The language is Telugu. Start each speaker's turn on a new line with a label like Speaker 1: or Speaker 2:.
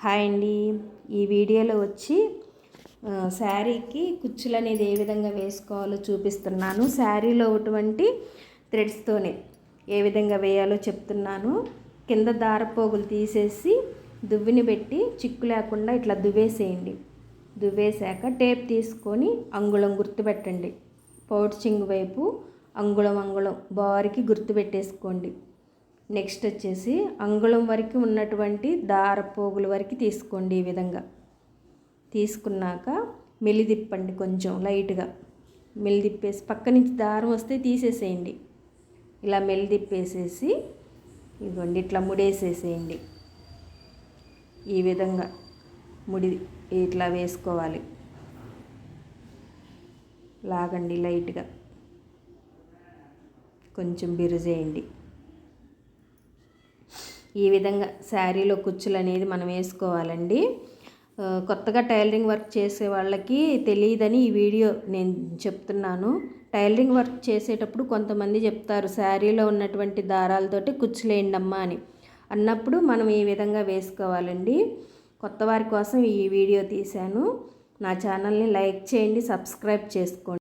Speaker 1: హాయ్ అండి. ఈ వీడియోలో వచ్చి శారీకి కుచ్చులు అనేది ఏ విధంగా వేసుకోవాలో చూపిస్తున్నాను. శారీలో ఉన్నటువంటి థ్రెడ్స్తోనే ఏ విధంగా వేయాలో చెప్తున్నాను. కింద దారపోగులు తీసేసి దువ్విని పెట్టి చిక్కు లేకుండా ఇట్లా దువ్వేసేయండి. దువ్వేశాక టేప్ తీసుకొని అంగుళం గుర్తుపెట్టండి. పౌడ్చింగ్ వైపు అంగుళం బారికి గుర్తుపెట్టేసుకోండి. నెక్స్ట్ వచ్చేసి అంగుళం వరకు ఉన్నటువంటి దారపోగుల వరకు తీసుకోండి. ఈ విధంగా తీసుకున్నాక మెలిదిప్పండి, కొంచెం లైట్గా మెలిదిప్పేసి పక్క నుంచి దారం వస్తే తీసేసేయండి. ఇలా మెలిదిప్పేసేసి ఇదిగోండి ఇట్లా ముడేసేసేయండి. ఈ విధంగా ముడి ఇట్లా వేసుకోవాలి. లాగండి లైట్గా, కొంచెం బిరుజేయండి. ఈ విధంగా శారీలో కుచ్చులు అనేది మనం వేసుకోవాలండి. కొత్తగా టైలరింగ్ వర్క్ చేసే వాళ్ళకి తెలియదని ఈ వీడియో నేను చెప్తున్నాను. టైలరింగ్ వర్క్ చేసేటప్పుడు కొంతమంది చెప్తారు శారీలో ఉన్నటువంటి దారాలతోటి కుచ్చులేయండి అమ్మా అని. అన్నప్పుడు మనం ఈ విధంగా వేసుకోవాలండి. కొత్త వారి కోసం ఈ వీడియో తీశాను. నా ఛానల్ని లైక్ చేయండి, సబ్స్క్రైబ్ చేసుకోండి.